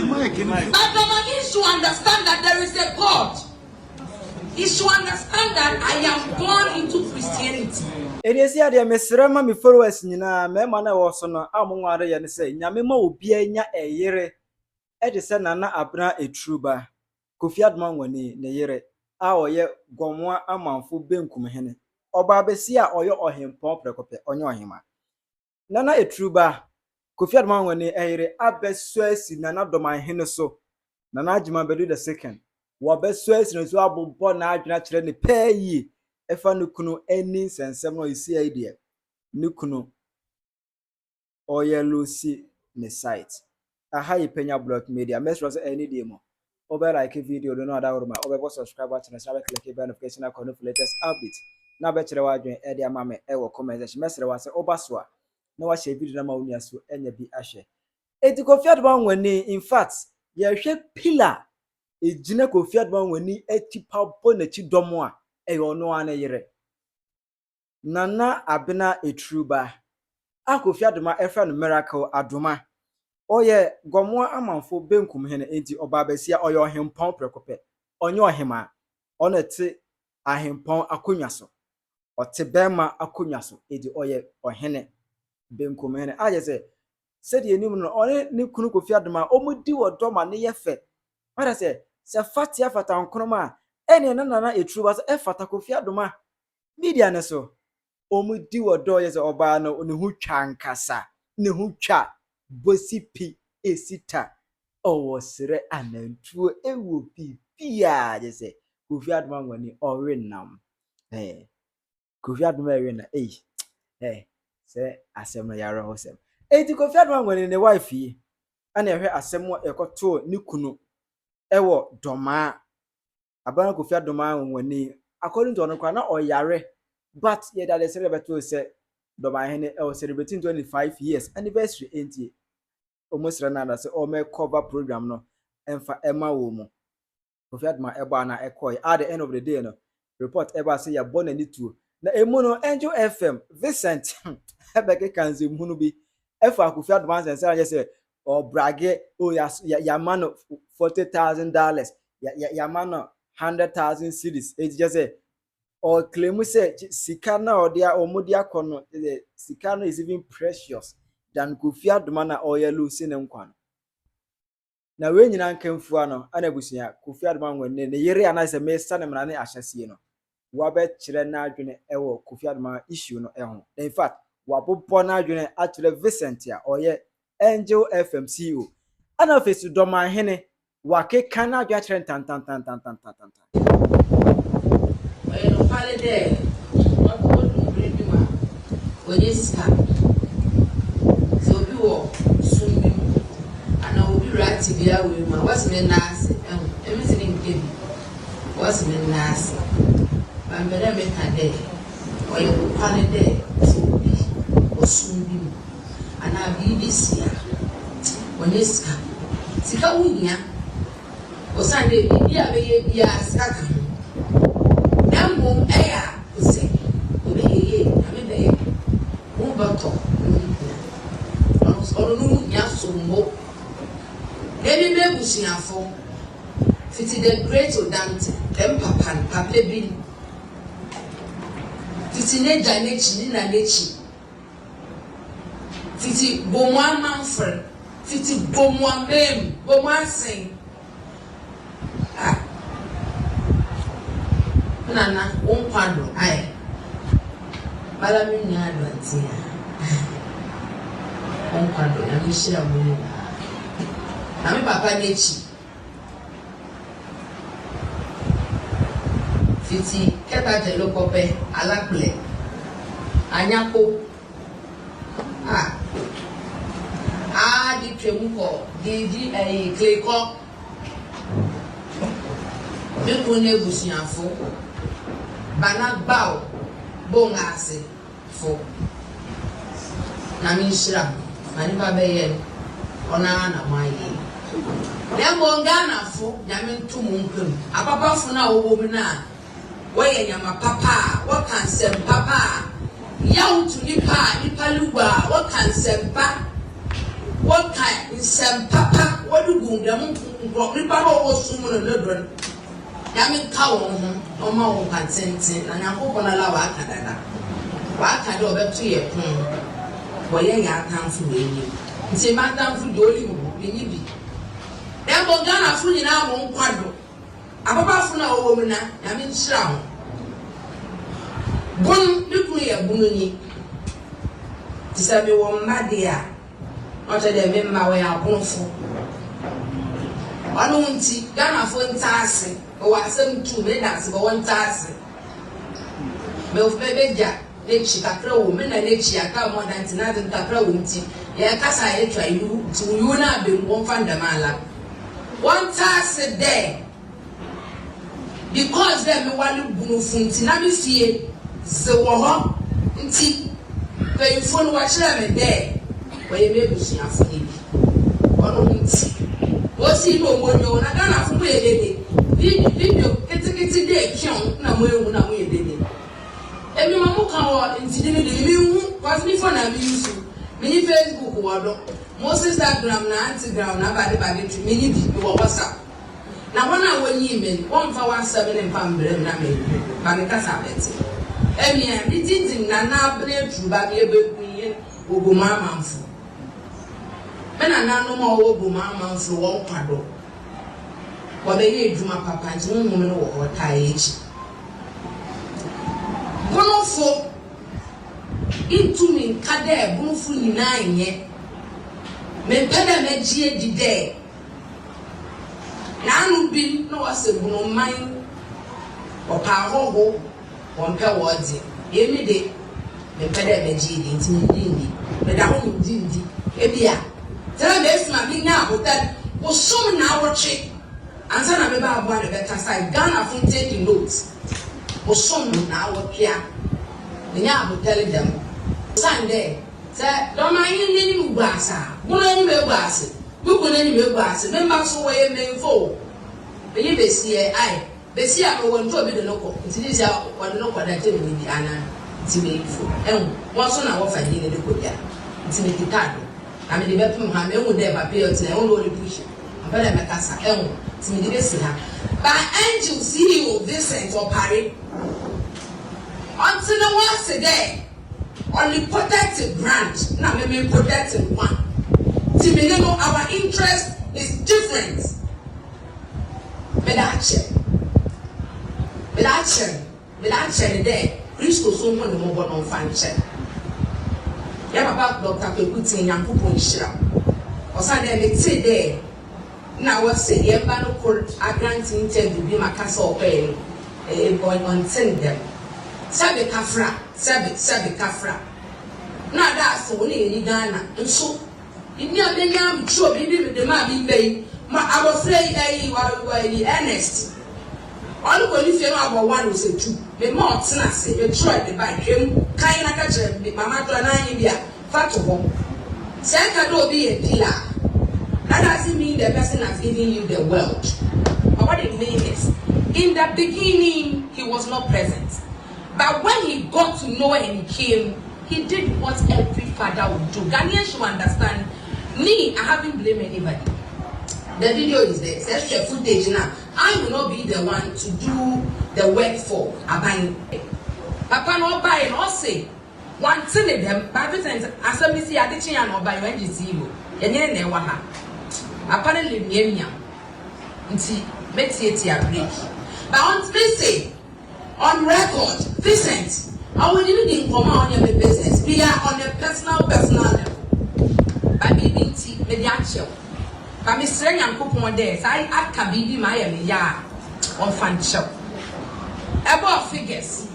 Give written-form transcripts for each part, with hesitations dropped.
But needs to understand that there is a God. He should understand that I am born into Christianity. It is here, dear Miss Rama, me followers, Nina, Memana was on Amwari and say, Yamimo will be a year. Edison Nana Abra a truba. Kofi Adoma wani ne yere. A oye gomwa amanfo benkum hene. Oba besia oye ohempon prekope onye ohima. Nana a truba. Kofi Adoma wani eyere abeswesi Nana Dormaahene so. Nana Ajima bedu the second. Wabeswesi no so abobbo na adwena kire ne peyi. Efa nukunu eni sensem no isi idea. Nukunu oye lucy ne site. Aha Penyah block media. Mess was any demo. Over like a video, don't know that room. Over subscribe button and click the notification icon for latest updates. Now bet you are doing Eddie Mame ever comment. Messer was Obaswa. No, I say video number only as to any be ashe. It Kofi Adoma when in fact, ye shape pillar. A Gina Kofi Adoma when ni a tipa bonnet domoa. A no one yere. Nana Abena a truba. A Kofi Adoma a friend miracle Adoma. Oye gomwa amanfo benkum hene enti obabesia oye ohempon prekope onye ohima onete ahempon akonwa so ote bema akonwa so edi oye ohene benkum hene aje se de enim no one ne kunu Kofi Adoma omudi wodoma ne yefe ara se fati afata nkonoma ene nana etruba se efata Kofi Adoma media ne so omudi wodo ye se oba no ne hu twa nkasa ne hu twa Bosipi esita owosre anantuo ewo bibia je se Kofi Adoma wani orenam Kofi Adoma erena se asem no yare hosem eti Kofi Adoma wani ne wife yi ana ehwe asem ekoto ni kunu ewo doma abana Kofi Adoma wani according to onokwa na oyare but ye that celebrate say Dormaahene celebrating 25 years anniversary enti almost Renanda say o me cover program no emfa ema wo mu Kofi Adoma eba na ekoi at the end of the day no report eba say ya born ani tuo na emu no Angel FM Vincent ebeke kanze mu no bi efa Kofi Adoma say say o brage o ya man $40,000 ya man 100,000 cedis it just say or claim say sikana or dia omodia kono the sikana is even precious than Kofi Adoma na oya lucy ne nkwa na we nyina nkamfu ano ana busia Kofi Adoma wonne ne yere ana se me sane mra ne ahyasie no wa be kire na adwene ewo Kofi Adoma issue no eho in fact wa popo na adwene akire Vincent ya oye Angel FM CEO ana face Dormaahene wa ke kana adwa kire tan Holiday, what would bring you up? When it's come, so you will soon be, and I will be right to be out with my what's me nasty, and everything give me what's me nasty. I'm better make a day, or you will holiday, so be, or soon be, and I'll be this year. When it's come, Sika Winia, or Sunday, be a stack. Eya ose obeye amebe mo bato ono no nya sombo ebi be busiafo fiti the great odante dem papa bi fiti ne janechi ni na nechi fiti bomwa manfre fiti bomwa mem bomwa sen Nana, one quadro, aye. Balamina Advantia. One quadro, and we share a million. I'm Papa Nechi. 50, Keta Locope, Alaple, Anyako. The Tremuco, the Clayco. You couldn't busiafo. Bana bao bongase fo na minshira mani babeye ona na mayi na bongana fo nyame ntumu nkwem apapa fo na wo mu na woye nyama papa wo kansem papa ya utu nipa lugwa wo kansem pa what kind in some papa, what do you do? Prepare was soon a little. Yamin cow no more consent, and I hope on a lava canada. What I do about 2 years? Why young town for me? Say, Madame for Dolly, we need it. Then Bogana food in our own quadro. Ababa for no woman, I mean, shroud. Bon, look me a bunny. To say, you were mad, dear. Not a member where I born for. I don't see Ghana for tassing, or I send 2 minutes for 1 tassing. Milf baby jack, let's capra woman and let's come more than another capra won't ya kasa I try you to you not be one fundamala. 1 task a day. Because them one blue funtinami see so what inti pay phone watch them a day where you may be seen for him. What's he no one you not gonna for me video it's day count na we did it. Every mamma come into the living was me for na use many Facebook word most Instagram na Instagram na body many people WhatsApp. Now when I went email 147 and family na me ba me kasa beti. It is in na bread to ba be ebe ogoma manfo. Me na no more ogoma manfo won kwado. Wa be ye djuma papa nti mo mo no wo tai echi. Bonofo into me kade bonofo nyina nye. Me peda me gie di de. Na anu bi no wase bono man opa hoho wonpe wodi. Emi de me peda me gie di nti ndi. Me da ho ndi. Ebia. Tell me if my big now hotel was so na watching. Answer na me ba abo na better side. Ghana from taking notes. Was so na watching. Nya hotel them. Sunday. Say Dormaahene ni mu gbasa. Bono ni me gbasa. Buku ni me gbasa. Member so we me fo. Be ye be see ai. Be see am won to be de noko. Nti dis ya won no kwada te me di ana. Nti me fo. Won so na wo fa ni de ko dia. Nti me kitado. I mean, the bedroom, I mean, with them appear to only push. I'm better make us a elm to me. By angel CEO Vincent or Parry until the once a day only protected branch. Now, maybe protected one. To me, our interest is different. Without sharing there, please go someone the mobile on function. About Dr. Peputin and Pupon Shira. Or Sunday, they say there. Now, what say, the Ebano court, a grant intended to be my castle pay, a boy on send them. Sabe Kafra. Now that's only in Ghana, and so if you have been sure the man be paid, I was afraid I was earnest. All the if you know about 1 was a 2. The more tenacity, you try to buy him, kind of catch Mamma to an India, fat to home. Santa do be a pillar. That doesn't mean the person has given you the wealth. But what it means is, in the beginning, he was not present. But when he got to know and he came, he did what every father would do. Ghanaians should understand, me, I haven't blamed anybody. The video is there. There's the footage now. I will not be the one to do the work for Abang. Papa no buy no say. One thing in them, but everything as I see a teaching and buy when you see you. Yenye ne waha. Apparently nyenya. Nti meti break. But on say on record, Vincent, I will even come on your business. We are on a personal level. But binti mediacho. But Miss Renyam Coupon days, I can be my ya on fan shop. Above figures.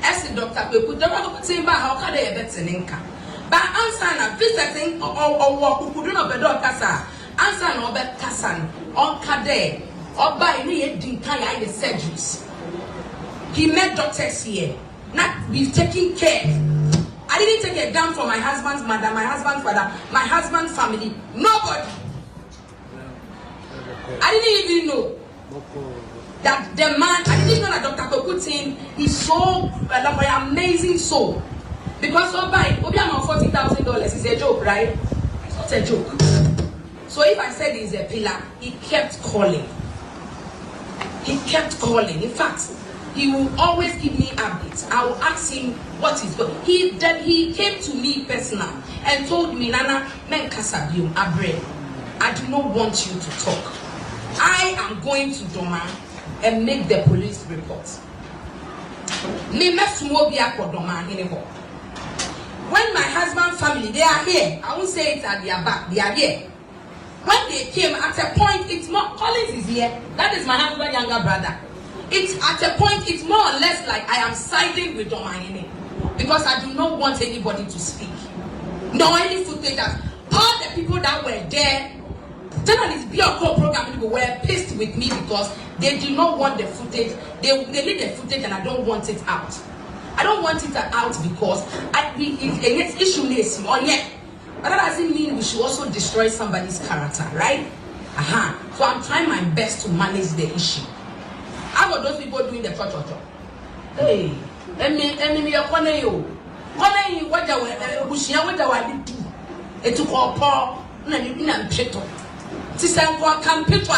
As the doctor will put the rock saying about how can they better income. But answer na visiting or walk who could not be doctor, answer no bet Cassan on Kade or by me Dinkaya the surgeries. He met doctors here, not be taking care. I didn't take a damn for my husband's mother, my husband's father, my husband's family. Nobody. I didn't even know that the man, I didn't know that Dr. Kokutin is so amazing soul. Because so by $40,000 is a joke, right? It's not a joke. So if I said he's a pillar, he kept calling. He kept calling. In fact, he will always give me updates. I will ask him what is going. He came to me personal and told me, Nana, men kasabium abre. I do not want you to talk. I am going to Doma and make the police report. Me mesumobia ko Dormaahene ho. When my husband's family, they are here. I won't say it at their back. They are here. When they came, at a point, it's more. Collins is here. That is my husband's younger brother. It's at a point, it's more or less like I am siding with Dormaahene because I do not want anybody to speak. No any footage. All the people that were there, journalists, BLCO program people were pissed with me because they do not want the footage. They need the footage, and I don't want it out. I don't want it out because it's issue is on yet. But that doesn't mean we should also destroy somebody's character, right? So I'm trying my best to manage the issue. How about those people doing the church? Hey, me a corner you. Corner you what I bushia what I did do. It took all poor, and peto. Sister can peto.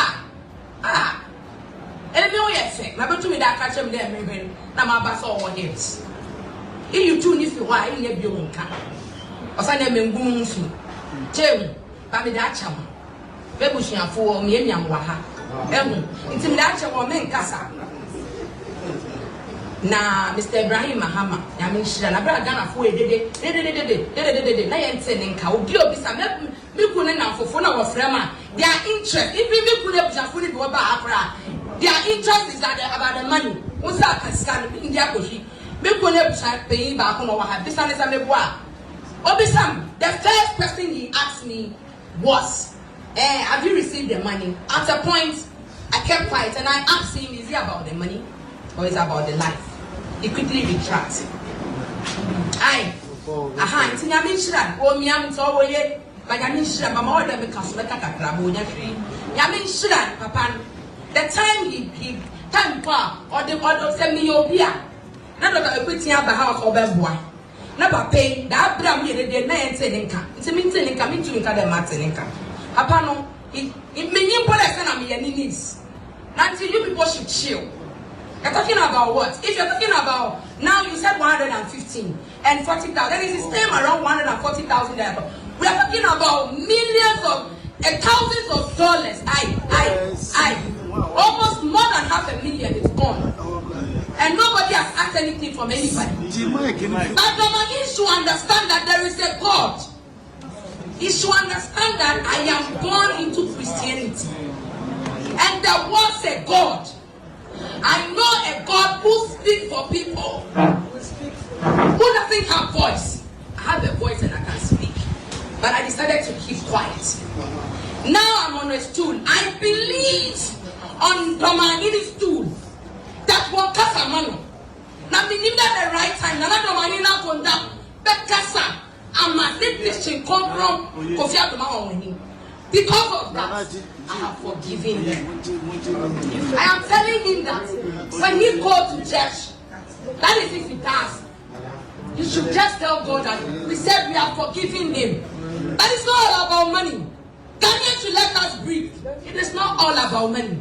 And me yes, my to me that catch them there, maybe. Now my bass all games. If you tune if you are in your building car. Or send them in Boomsy. Jim, Babby Dacham. Bebushia for me and Yamaha. It's in that or men casa. Na Mr. Ibrahim Mahama, Yamisha, and I brought Ghana for it. I ain't sending cow. Do you be some Mikunan for phone of Frema? Their interest, if we could have just put it over Accra, their interest is about the money. What's that? I stand in the Akoshi. Mikunan paying back on our business and the bois. Obisam, the first question he asked me was, have you received the money? At a point, I kept quiet and I asked him, is it about the money or is it about the life? He quickly retracted. It's in Yamishan, or Miam Toye, but Yamishan, my mother becomes Metaka, Yamishan, Papa. The time he time or the order send me your beer. None of the equity of the house or boy. Never pay that bram here the nine income. It's a meeting coming to the Martin income. Apano, it may put a son of me any needs. Until you people should chill. You're talking about what? If you're talking about now, you said 115 and 40,000, then it's the same around 140,000. We are talking about millions of thousands of dollars. Almost more than $500,000 is gone. And nobody has asked anything from anybody. But Dormaahene should understand that there is a God. He should understand that I am born into Christianity. And there was a God. I know a God who speaks for people. Who doesn't have voice. I have a voice and I can speak. But I decided to keep quiet. Now I'm on a stool. I believe on Dormaahene's stool. That one kasa mano. Na me need that the right time. Na Dormaahene na konda. But kasa. I'm a little come from Kofi Adoma EYE. Because of that, I have forgiven him. I am telling him that when he goes to church, that is if he does. You should just tell God that we said we are forgiving him. That is not all about money. Daniel should let us breathe. It is not all about money.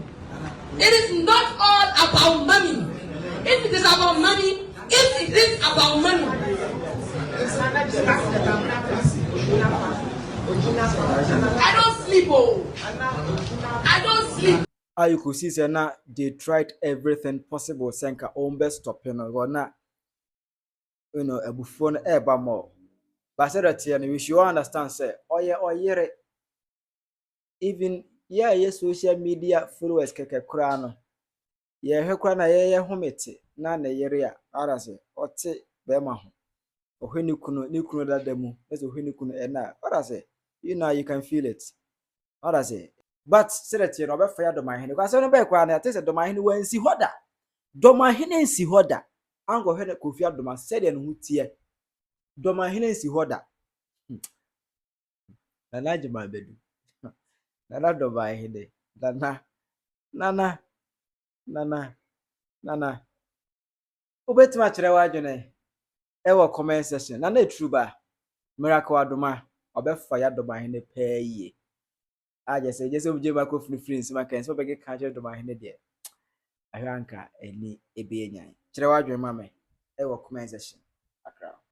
It is not all about money. If it is about money, I don't sleep. I don't sleep. You could see that they tried everything possible. Senka own best stopping or not. A buffon ever more. But said that we should understand, say, oh yeah, even yes, social media followers keke krano. He krana ye homete na na yeria arase ote bema ho. Ohweni kuno that demo. Let's ohweni kuno ena. Arase, you can feel it. Arase. But said that you know fire Dormaahene. Because I don't be krana. I say Dormaahene when si hoda. Dormaahene si hoda. Ango hene Kofi Adoma said en hu tie. Dormaahene si hoda. Nana jema bedu. Nana Dormaahene. Nana. Ubetima kyerɛ wadwene ewo comment section. Nana true ba. Miracle Adoma obefa ya Dormaahene pɛɛ yie. just obje ba ko free nsi maka nso be ka je Dormaahene de ahwanka eni ebe enyan kire wadwen ma me e wo comment section